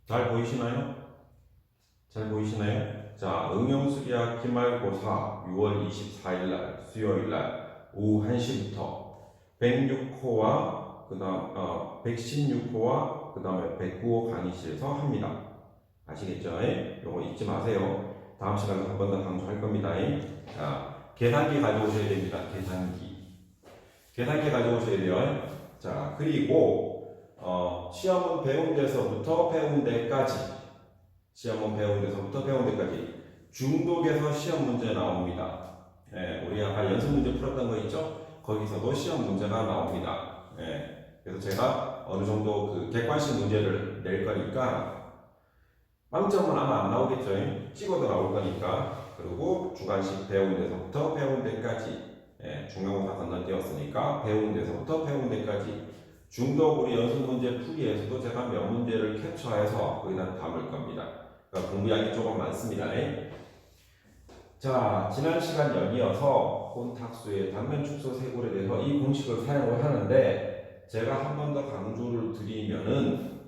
잘 보이시나요? 잘 보이시나요? 자, 응용수리학 기말고사 6월 24일 날 수요일 날 오후 1시부터 106호와 그다음 116호와 그다음에 109호 강의실에서 합니다. 아시겠죠? 요거 잊지 마세요. 다음 시간에 한 번 더 강조할 겁니다. 자, 계산기 가져오셔야 됩니다. 계산기 가져오셔야 돼요. 자, 그리고 시험은 배운 데서부터 배운 데까지 중독에서 시험 문제 나옵니다. 우리 아까 연습 문제 풀었던 거 있죠? 거기서도 시험 문제가 나옵니다. 그래서 제가 어느 정도 그 객관식 문제를 낼 거니까 빵점은 아마 안 나오겠죠? 찍어도 나올 거니까. 그리고 주관식 배운 데서부터 배운 데까지 중간고사 건너뛰었으니까 배운 데서부터 배운 데까지 중독 우리 연습 문제 풀이에서도 제가 몇 문제를 캡처해서 거기다 담을 겁니다. 그러니까 공부량이 조금 많습니다. 자, 지난 시간 연이어서 혼탁수의 단면 축소 세골에 대해서 이 공식을 사용을 하는데 제가 한 번 더 강조를 드리면은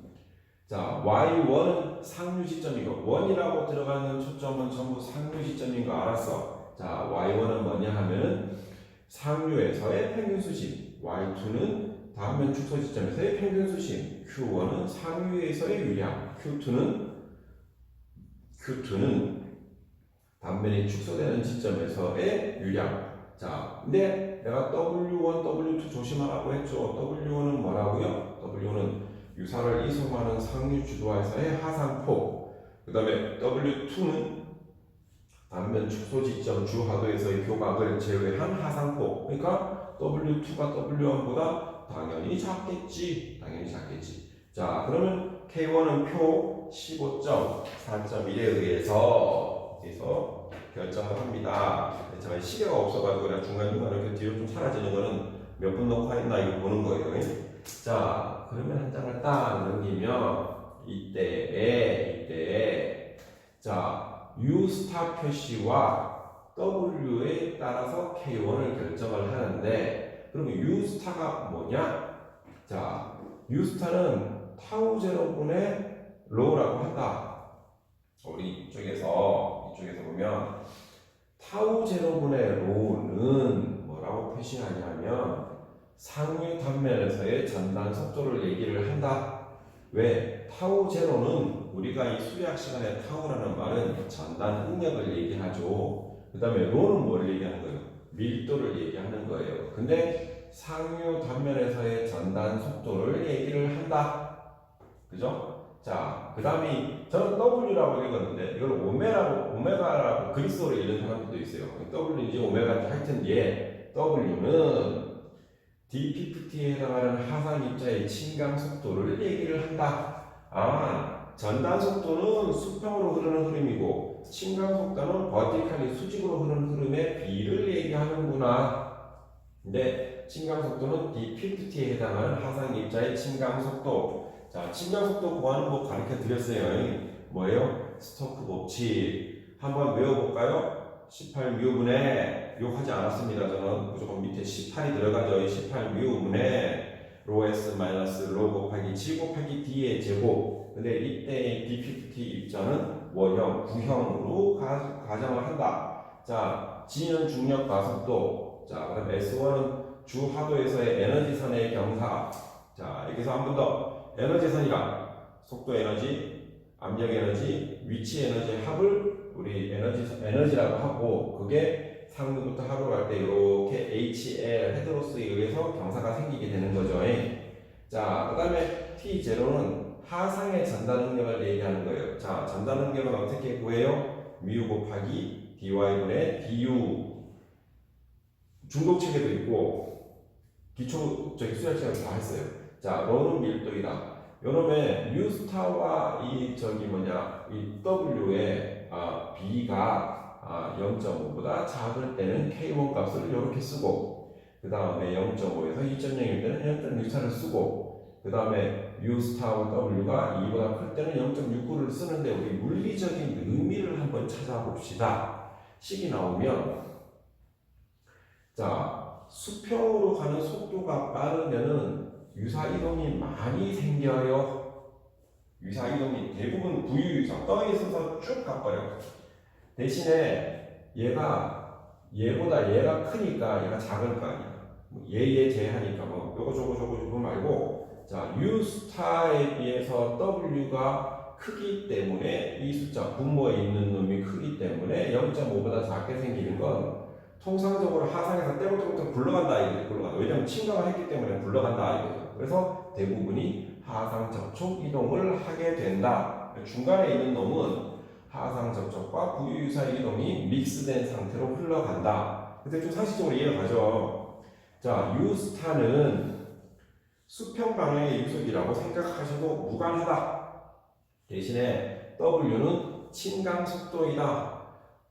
자, y1은 상류 시점이고 1이라고 들어가는 초점은 전부 상류 시점인 거 알았어. 자, y1은 뭐냐 하면은 상류에서의 평균 수심, y2는 단면 축소 지점에서의 평균 수심, q1은 상류에서의 유량, q2는 단면이 축소되는 지점에서의 유량. 자, 근데 내가 W1, W2 조심하라고 했죠. W1은 뭐라고요? W1은 유사를 이송하는 상류 주도에서의 하상폭. 그 다음에 W2는 단면 축소 지점 주하도에서의 교각을 제외한 하상폭. 그러니까 W2가 W1보다 당연히 작겠지. 자, 그러면 K1은 표 15.4.1에 의해서 결정을 합니다. 제가 시계가 없어가지고 그냥 중간중간 이렇게 뒤로 좀 사라지는 거는 몇 분 녹화했나 이거 보는 거예요. 자, 그러면 한 장을 딱 넘기면 이때에 자, U 스타 표시와 W에 따라서 K1을 결정을 하는데 그러면 U 스타가 뭐냐? 자, U 스타는 타우 제로분의 로우라고 한다. 우리 이쪽에서 보면 타우 제로분의 로우는 뭐라고 표시하냐면 상류 단면에서의 전단 속도를 얘기를 한다. 왜? 타우 제로는 우리가 이 수리학 시간에 타우라는 말은 전단 응력을 얘기하죠. 그 다음에 로는 뭘 얘기하는 거예요? 밀도를 얘기하는 거예요. 근데 상류 단면에서의 전단 속도를 얘기를 한다. 그죠? 자, 그 다음이 저는 W라고 읽었는데 이걸 오메가라고 그리스어로 읽는 사람들도 있어요. W인지 오메가인지 하여튼 W는 D50에 해당하는 하상 입자의 침강 속도를 얘기를 한다. 전단 속도는 수평으로 흐르는 흐름이고 침강 속도는 버티칼리 수직으로 흐르는 흐름의 비를 얘기하는구나. 근데 침강 속도는 D50에 해당하는 하상 입자의 침강 속도. 자, 침강 속도 구하는 법 가르쳐 드렸어요. 뭐예요? 스토크 법칙. 한번 외워볼까요? 18μ분의 욕하지 않았습니다. 저는 무조건 밑에 18이 들어가죠. 18μ분의 로 S 마이너스 로 곱하기 7 곱하기 D의 제곱. 근데 이때의 D50 입자는 원형, 구형으로 가정을 한다. 자, G는 중력 가속도. 자, 그럼 S1은 주하도에서의 에너지선의 경사. 자, 여기서 한 번 더. 에너지선이란 속도 에너지, 압력 에너지, 위치 에너지 합을 우리 에너지라고 하고 그게 상류부터 하로 갈 때 이렇게 HL 헤드로스에 의해서 경사가 생기게 되는 거죠. 자, 그 다음에 T0는 하상의 전단 응력을 얘기하는 거예요. 자, 전단 응력은 어떻게 구해요? μ 곱하기 dy분의 du. 중독체계도 있고 기초 수학 시간에 다 했어요. 자, 로는 밀도이다. 요놈의 U 스타와 이 W의 B가 0.5보다 작을 때는 K1 값을 이렇게 쓰고 그 다음에 0.5에서 2.0일 때는 0.64를 쓰고 그 다음에 U 스타와 W가 2보다 클 때는 0.69를 쓰는데 우리 물리적인 의미를 한번 찾아봅시다. 식이 나오면 자, 수평으로 가는 속도가 빠르면은 유사 이동이 많이 생겨요. 유사 이동이 대부분 부유유사 떠 있어서 쭉 가버려. 대신에 얘보다 얘가 크니까 얘가 작을 거 아니야. 얘 제하니까 뭐 요거 저거 말고 자 U 스타에 비해서 W가 크기 때문에 이 숫자 분모에 있는 놈이 크기 때문에 0.5보다 작게 생기는 건 통상적으로 하상에서 떼굴떼굴 굴러간다 이거죠. 굴러간다. 왜냐면 침강을 했기 때문에 굴러간다 이거죠. 그래서 대부분이 하상 접촉 이동을 하게 된다. 중간에 있는 놈은 하상 접촉과 부유유사 이동이 믹스된 상태로 흘러간다. 근데 좀 상식적으로 이해가 가죠. 자, 유스타는 수평 방향의 유속이라고 생각하셔도 무관하다. 대신에 W는 침강 속도이다.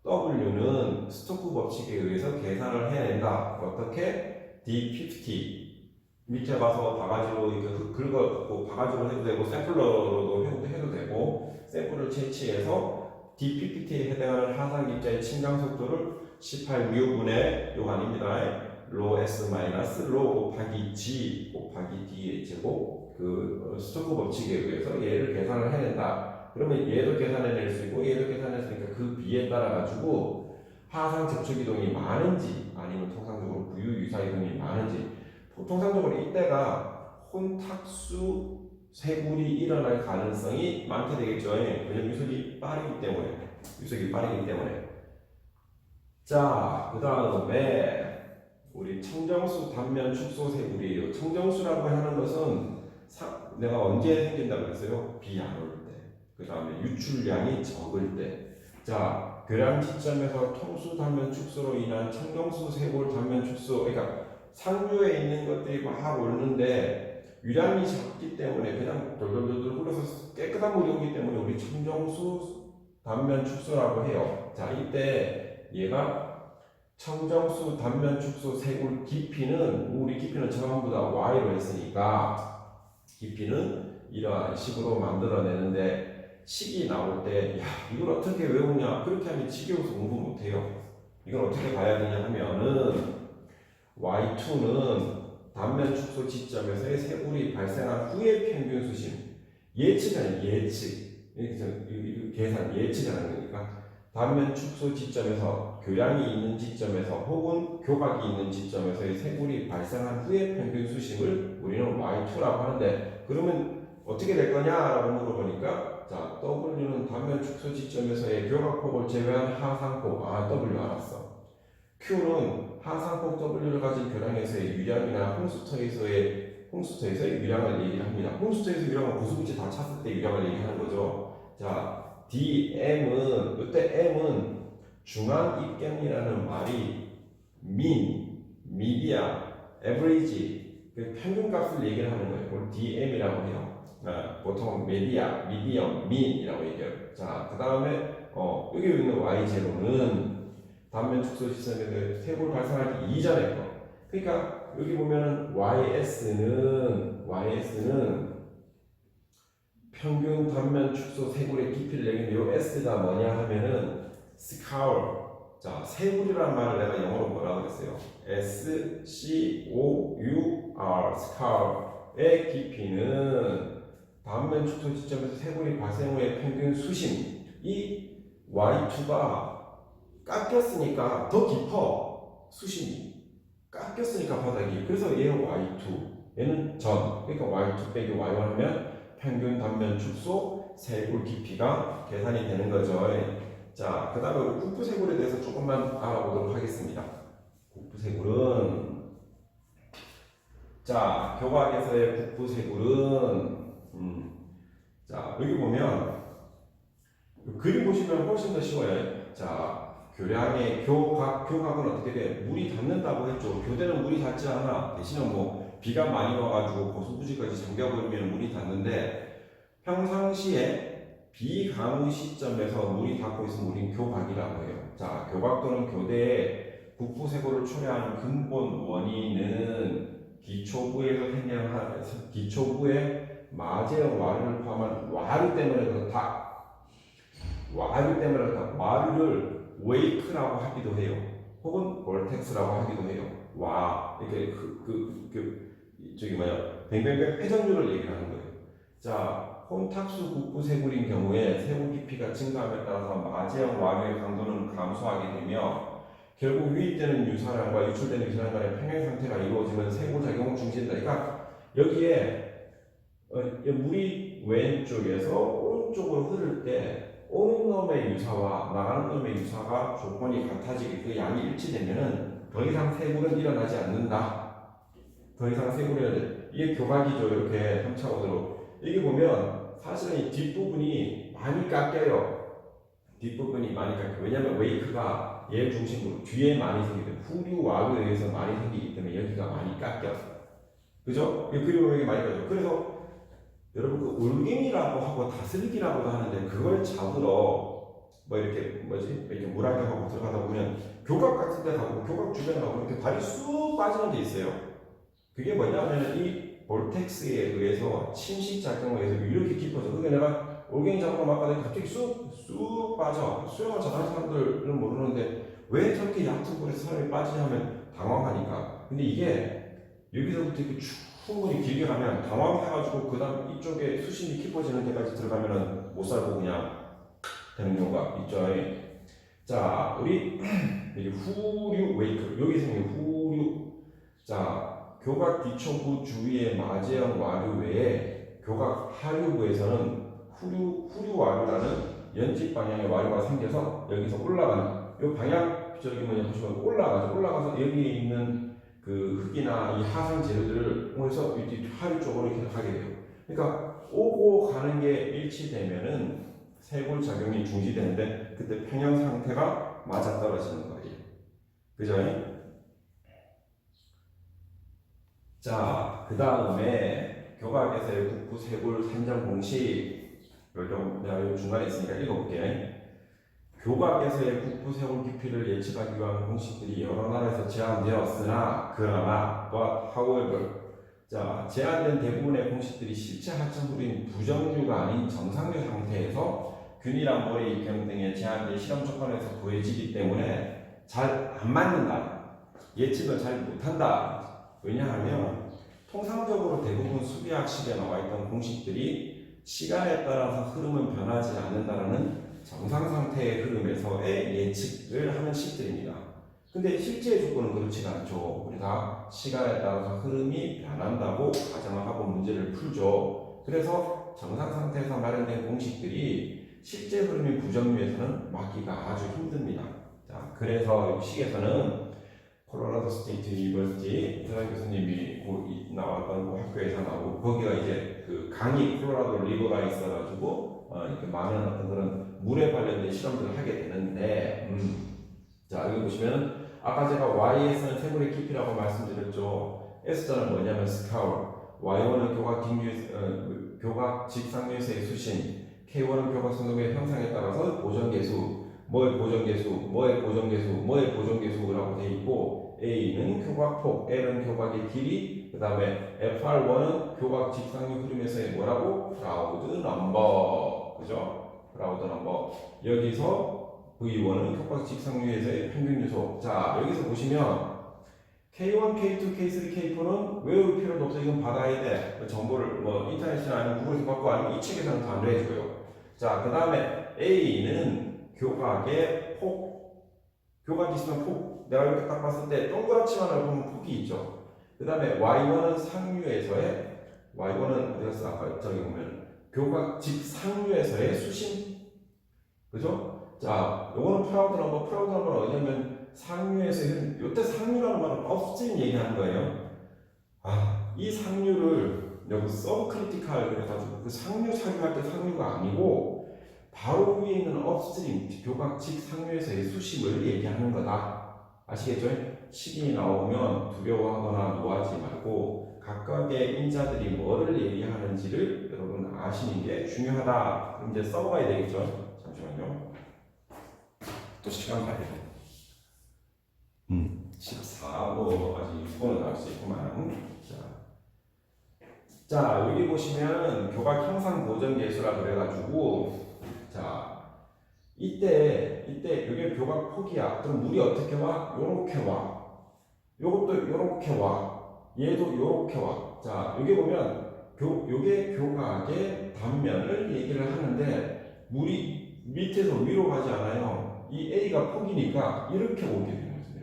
W는 스토크 법칙에 의해서 계산을 해낸다. 어떻게? D50 밑에 가서 바가지로 이렇게 긁어갖고 바가지로 해도 되고 샘플러로도 해도 되고 샘플을 채취해서 D50에 해당하는 하상 입자의 침강 속도를 18μ분의 요거 아닙니다. 로 S 마이너스 로 곱하기 G 곱하기 D의 제곱 그 스토크 법칙에 의해서 얘를 계산을 해낸다. 그러면 얘도 계산해낼 수 있고 얘도 계산했으니까 그 비에 따라 가지고 하상 접촉 이동이 많은지 아니면 통상적으로 부유 유사 이동이 많은지 통상적으로 이때가 혼탁수 세굴이 일어날 가능성이 많게 되겠죠. 왜냐면 유속이 빠르기 때문에. 자, 그 다음에 우리 청정수 단면 축소 세굴이에요. 청정수라고 하는 것은 내가 언제 생긴다고 했어요? 비 안 올 때. 그 다음에 유출량이 적을 때. 자, 교량 시점에서 통수 단면 축소로 인한 청정수 세골 단면 축소. 그러니까 상류에 있는 것들이 막 오르는데 유량이 적기 때문에 그냥 돌돌돌돌 흘러서 깨끗한 물이 오기 때문에 우리 청정수 단면 축소라고 해요. 자, 이때 얘가 청정수 단면 축소 세골 깊이는 우리 깊이는 전부 다 y로 했으니까 깊이는 이러한 식으로 만들어내는데 식이 나올 때 야 이걸 어떻게 외우냐 그렇게 하면 지겨워서 공부 못해요. 이걸 어떻게 봐야 되냐 하면은 y2는 단면 축소 지점에서의 세골이 발생한 후의 평균 수심 예측하는 예측 이렇게 계산 예측하는 거니까 단면 축소 지점에서 교량이 있는 지점에서 혹은 교각이 있는 지점에서의 세골이 발생한 후의 평균 수심을 우리는 y2라고 하는데 그러면 어떻게 될 거냐라고 물어보니까 자 W는 단면 축소 지점에서의 교각폭을 제외한 하상폭 W 알았어. Q는 하상폭 W를 가진 교량에서의 유량이나 홍수터에서의 유량을 얘기를 합니다. 홍수터에서 유량은 고수부지 다 찼을 때 유량을 얘기하는 거죠. 자, DM은 이때 M은 중앙 입경이라는 말이 미디아, 에버리지 그 평균값을 얘기를 하는 거예요. 그걸 DM이라고 해요. 보통 미디엄, 민이라고 얘기해요. 자, 그 다음에 여기 있는 Y0는 단면 축소 시점에 세골 발생하기 이전의 거. 그러니까 여기 보면은 YS는 평균 단면 축소 세골의 깊이를 얘기하는데 요 S가 뭐냐 하면은 scour. 자, 세골이라는 말을 내가 영어로 뭐라고 그랬어요? SCOUR, scour의 깊이는 단면 축소 지점에서 세골이 발생 후의 평균 수심. 이 Y2가 깎였으니까 더 깊어. 수심이 깎였으니까 바닥이. 그래서 얘는 Y2 얘는 전. 그러니까 Y2 빼기 Y1 하면 평균 단면 축소 세골 깊이가 계산이 되는 거죠. 자, 그 다음에 우리 국부세골에 대해서 조금만 알아보도록 하겠습니다. 국부세골은 자, 교각에서의 국부세골은 자, 여기 보면 그림 보시면 훨씬 더 쉬워요. 자, 교량의 교각은 어떻게 돼? 물이 닿는다고 했죠. 교대는 물이 닿지 않아. 대신에 뭐 비가 많이 와가지고 고수부지까지 잠겨버리면 물이 닿는데 평상시에 비강우 시점에서 물이 닿고 있으면 우리는 교각이라고 해요. 자, 교각 또는 교대의 국부세골을 초래하는 근본 원인은 기초부의 마제형 와류를 포함한 와류 때문에 그렇다. 와류를 웨이크라고 하기도 해요. 혹은 볼텍스라고 하기도 해요. 이렇게 저기 뱅뱅뱅 회전율을 얘기하는 거예요. 자, 혼탁수 국부세굴인 경우에 세굴 깊이가 증가함에 따라서 마제형 와류의 강도는 감소하게 되며 결국 유입되는 유산량과 유출되는 유산량 간의 평행 상태가 이루어지면 세골 작용을 중지한다. 그러니까 여기에 물이 왼쪽에서 오른쪽으로 흐를 때 오는 놈의 유사와 나가는 놈의 유사가 조건이 같아지게 그 양이 일치되면은 더 이상 세골은 일어나지 않는다. 더 이상 세골은 이게 교각이죠. 이렇게 3차원으로 여기 보면 사실은 이 뒷부분이 많이 깎여요. 뒷부분이 많이 깎여요. 왜냐하면 웨이크가 얘 중심으로 뒤에 많이 생기기 때문에 후류 와류에 의해서 많이 생기기 때문에 여기가 많이 깎여서 그죠? 이 그림으로 여기 많이 깎여요. 그래서 여러분 그 울갱이라고 하고 다슬기라고도 하는데 그걸 잡으러 뭐 이렇게 이렇게 물안경하고 들어가다 보면 교각 같은 데 가고 교각 주변에 가고 이렇게 발이 쑥 빠지는 게 있어요. 그게 뭐냐면 이 볼텍스에 의해서 침식 작용을 해서 이렇게 깊어져. 그게 내가 올갱이 잡으러 막 가다가 갑자기 쑥 빠져. 수영을 잘하는 사람들은 모르는데 왜 저렇게 얕은 볼에서 사람이 빠지냐면 당황하니까. 근데 이게 여기서부터 이렇게 충분히 길게 가면 당황해가지고 그 다음 이쪽에 수심이 깊어지는 데까지 들어가면은 못 살고 그냥 되는 경우가 있죠. 자, 우리 여기 후류 웨이크 여기 생긴 후류. 자. 교각 뒤초부 주위의 마제형 와류 외에 교각 하류부에서는 후류 와류라는 연집 방향의 와류가 생겨서 여기서 올라가는 이 방향 저기 보시면 올라가서 여기에 있는 그 흙이나 이 하상 재료들을 통해서 하류 쪽으로 이렇게 가게 돼요. 그러니까 오고 가는 게 일치되면은 세골 작용이 중지되는데 그때 평형 상태가 맞아 떨어지는 거예요. 그죠? 자, 그 다음에 교각에서의 국부 세골 산정 공식 내가 중간에 있으니까 읽어볼게. 교각에서의 국부 세골 깊이를 예측하기 위한 공식들이 여러 나라에서 제한되었으나 그러나 however 자, 제한된 대부분의 공식들이 실제 하천물인 부정류가 아닌 정상류 상태에서 균이랑 머리 입경 등의 제한된 실험 조건에서 구해지기 때문에 잘 안 맞는다. 예측을 잘 못한다. 왜냐하면 통상적으로 대부분 수비학식에 나와 있던 공식들이 시간에 따라서 흐름은 변하지 않는다는 정상 상태의 흐름에서의 예측을 하는 식들입니다. 근데 실제 조건은 그렇지가 않죠. 우리가 시간에 따라서 흐름이 변한다고 가정을 하고 문제를 풀죠. 그래서 정상 상태에서 마련된 공식들이 실제 흐름이 부정류에서는 맞기가 아주 힘듭니다. 자, 그래서 이 식에서는 콜로라도 스테이트 유니버시티 이태원 교수님이 나왔던 그 학교에서 나오고 거기가 이제 그 강이 콜로라도 리버가 있어가지고 이렇게 많은 어떤 그런 물에 관련된 실험들을 하게 되는데 자 여기 보시면 아까 제가 Y에서는 세골의 깊이라고 말씀드렸죠. S자는 뭐냐면 스카울, Y1은 교각 직상류에서의 수심, K1은 교각 성동의 형상에 따라서 보정계수, 뭐의 보정계수라고 되어 있고 A는 교각폭, L은 교각의 길이, 그 다음에 FR1은 교각 직상류 흐름에서의 뭐라고? 크라우드 넘버, 그죠? 크라우드 넘버. 여기서 V1은 교각 직상류에서의 평균 요소. 자, 여기서 보시면 K1, K2, K3, K4는 외울 필요도 없어. 이건 받아야 돼. 정보를 인터넷이나 아니면 구글에서 받고 아니면 이 책에서는 다 안 해줘요. 자, 그 다음에 A는 교각의 폭, 교각이 있으면 폭, 내가 이렇게 딱 봤을 때 동그랗지만을 보면 폭이 있죠. 그 다음에 Y1은 상류에서의, Y1은 어디 갔어? 아까 저기 보면 교각 직상류에서의 수심, 그죠? 자, 요거는 프라우드 넘버는 어디냐면 상류에서, 요때 상류라는 말은 업스트림 얘기하는 거예요. 이 상류를 여기 서브크리티컬 그래가지고 그 상류 사유할 때 상류가 아니고 바로 위에 있는 업스트림 교각 직상류에서의 수심을 얘기하는 거다. 아시겠죠? 식이 나오면 두려워하거나 노하지 말고 각각의 인자들이 뭐를 얘기하는지를 여러분 아시는 게 중요하다. 그럼 이제 써봐야 되겠죠? 잠시만요. 또 시간 가야 돼. 14도 아직 6번은 나올 수 있구만. 자, 여기 보시면 교각 형상 보정 계수라 그래가지고 자, 이때 이게 교각 폭이야. 그럼 물이 어떻게 와? 요렇게 와. 요것도 요렇게 와. 얘도 요렇게 와. 자, 여기 보면 요게 교각의 단면을 얘기를 하는데 물이 밑에서 위로 가지 않아요. 이 A가 폭이니까 이렇게 오게 되는 거죠.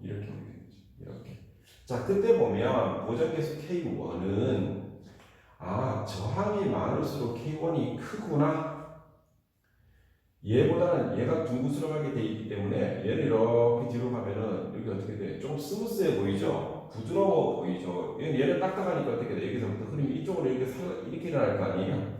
이렇게 오게 되는 거죠. 이렇게. 자, 그때 보면 보정계수 K1은 저항이 많을수록 K1이 크구나. 얘보다는 얘가 둥그스름하게 돼 있기 때문에 얘를 이렇게 뒤로 가면은 여기 어떻게 돼? 좀 스무스해 보이죠? 부드러워 보이죠? 얘는 딱딱하니까 어떻게 돼? 여기서부터 흐름이 이쪽으로 이렇게 일어날 거 아니에요?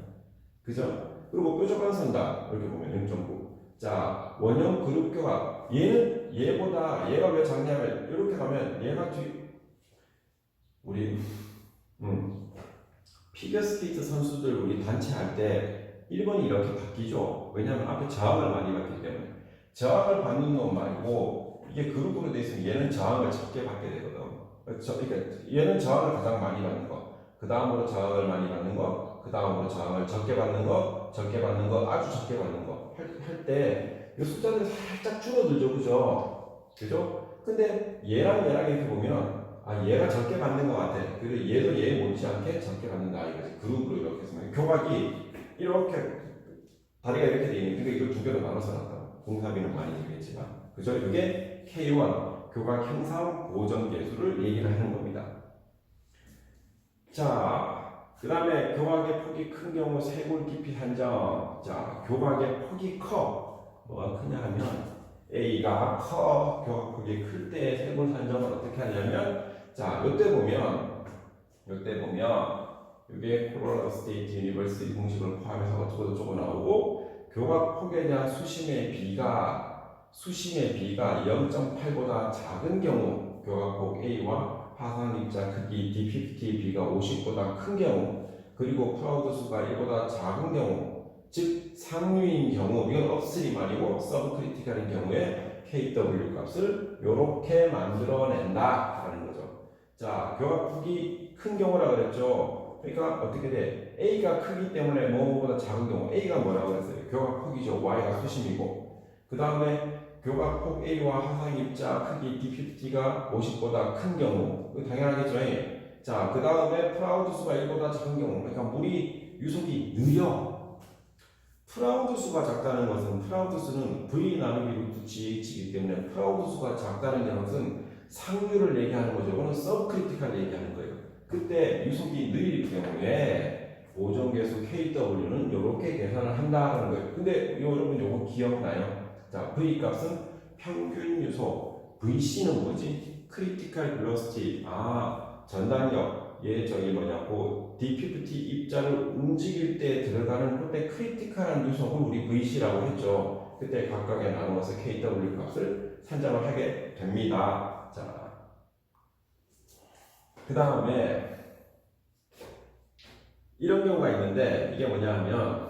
그죠? 그리고 뾰족한 선다 이렇게 보면 0.9. 자, 원형 그룹 교각. 얘는 얘보다 얘가 왜 작냐면 이렇게 가면 얘가 우리 피겨스케이트 선수들 우리 단체 할 때 1번이 이렇게 바뀌죠. 왜냐하면 앞에 저항을 많이 받기 때문에. 저항을 받는 놈 말고 이게 그룹으로 되어 있으면 얘는 저항을 적게 받게 되거든. 그러니까 얘는 저항을 가장 많이 받는 거, 그 다음으로 저항을 많이 받는 거, 그 다음으로 저항을 적게 받는 거, 적게 받는 거, 아주 적게 받는 거 할 때 이 숫자들이 살짝 줄어들죠, 그죠? 근데 얘랑 이렇게 보면 얘가 적게 받는 것 같아. 그리고 얘도 얘 못지않게 적게 받는다 이거지. 그룹으로 이렇게 해서 교각이 이렇게 다리가 이렇게 돼 있는. 그러니까 이걸 두 개로 나눠서 놨다. 공사비는 많이 들겠지만, 그죠? 이게 K1 교각 형상 보정 계수를 얘기를 하는 겁니다. 자, 그 다음에 교각의 폭이 큰 경우 쇄골 깊이 산정. 자, 교각의 폭이 커. 뭐가 크냐 하면 A가 커. 교각 폭이 클 때 쇄골 산정을 어떻게 하냐면, 자, 요때 보면 이게 코로나 스테이트 유니버시티 공식을 포함해서 어쩌고 나오고 교각 폭에 대한 수심의 비가 0.8보다 작은 경우 교각폭 A와 파상 입자 크기 D50 B가 50보다 큰 경우 그리고 프라우드 수가 1보다 작은 경우 즉 상류인 경우 이건 업스트림 아니고 서브 크리티컬인 경우에 KW 값을 이렇게 만들어낸다 라는 거죠. 자, 교각폭이 큰 경우라 그랬죠. 그러니까 어떻게 돼? A가 크기 때문에 뭐보다 작은 경우 A가 뭐라고 그랬어요? 교각폭이죠. Y가 수심이고 그 다음에 교각폭 A와 하상 입자 크기 D50가 50보다 큰 경우 당연하겠죠. 자, 그 다음에 프라우드 수가 1보다 작은 경우 그러니까 물이 유속이 느려. 프라우드 수가 작다는 것은 프라우드 수는 V 나누기 루트 GH이기 때문에 프라우드 수가 작다는 것은 상류를 얘기하는 거죠. 이거는 서브크리티컬 얘기하는 거예요. 그때 유속이 느릴 경우에 보정계수 KW는 이렇게 계산을 한다는 거예요. 근데 여러분 요거 기억나요? 자, V 값은 평균 유속, VC는 뭐지? 크리티컬 벨로시티. 전단력. D50 입자를 움직일 때 들어가는 그때 크리티컬한 유속은 우리 VC라고 했죠. 그때 각각에 나누어서 KW 값을 산정을 하게 됩니다. 자, 그 다음에 이런 경우가 있는데 이게 뭐냐 하면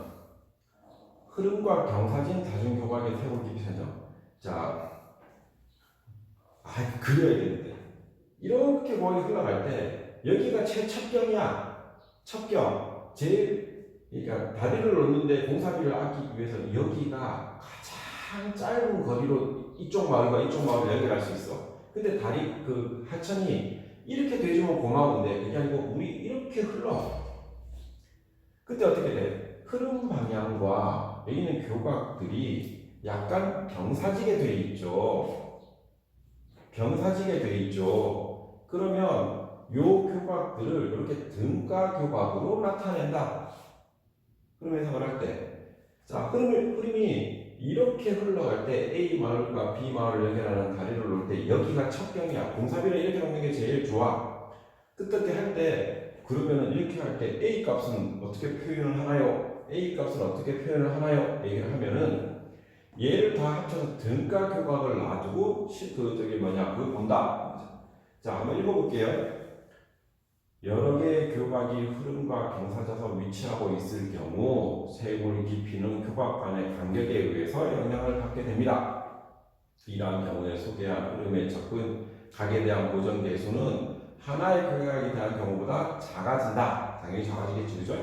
흐름과 경사진 다중교각의 쇄골 깊이 산정. 자, 그려야겠는데 이렇게 거기 흘러갈 때 여기가 최첩경이야. 첩경. 그러니까 다리를 놓는데 공사비를 아끼기 위해서 여기가 가장 짧은 거리로 이쪽 마을과 이쪽 마을을 연결할 수 있어. 근데 다리 하천이 이렇게 돼주면 고마운데 그게 아니고 물이 이렇게 흘러. 그때 어떻게 돼? 흐름 방향과 여기 있는 교각들이 약간 병사지게 돼 있죠. 그러면 요 교각들을 이렇게 등가 교각으로 나타낸다. 흐름 해석을 할 때. 자, 흐름이 이렇게 흘러갈 때 A 마을과 B 마을을 연결하는 다리를 놓을 때 여기가 첩경이야. 공사비를 이렇게 놓는 게 제일 좋아. 뜻밖의 할 때, 그러면은 이렇게 할 때 A 값은 어떻게 표현을 하나요? 얘기를 하면은 얘를 다 합쳐서 등가 교각을 놔두고 그거 본다. 자, 한번 읽어볼게요. 여러 개의 교각이 흐름과 경사져서 위치하고 있을 경우 쇄골 깊이는 교각 간의 간격에 의해서 영향을 받게 됩니다. 이러한 경우에 소개한 흐름의 각에 대한 보정 계수는 하나의 교각에 대한 경우보다 작아진다. 당연히 작아지겠죠, 그죠?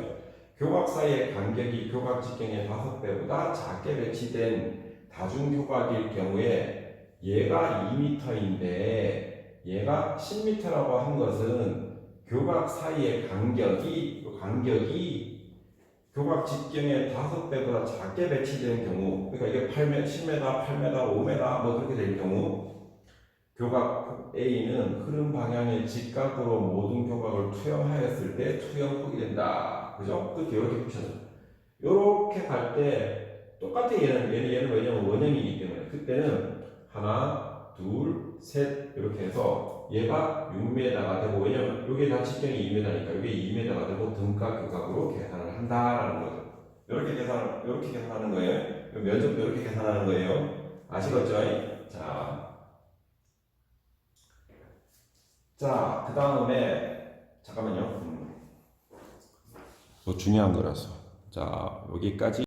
교각 사이의 간격이 교각 직경의 5배보다 작게 배치된 다중교각일 경우에 얘가 2m인데 얘가 10m라고 한 것은 교각 사이의 간격이 교각 직경의 5배보다 작게 배치되는 경우, 그러니까 이게 8m, 10m, 8m, 5m 뭐 그렇게 될 경우, 교각 A는 흐름 방향의 직각으로 모든 교각을 투영하였을 때 투영폭이 된다. 그죠? 그렇게 이렇게 붙여서 이렇게 갈 때 똑같아. 얘는 왜냐면 원형이기 때문에 그때는 하나, 둘, 셋 이렇게 해서 얘가 6m가 되고, 왜냐면 여기 다 직경이 2m니까 이게 2m가 되고 등가 교각으로 계산을 한다라는 거죠. 이렇게 계산하는 거예요. 면적도 이렇게 계산하는 거예요. 아시겠죠? 자, 그 다음에 잠깐만요. 뭐 중요한 거라서. 자, 여기까지.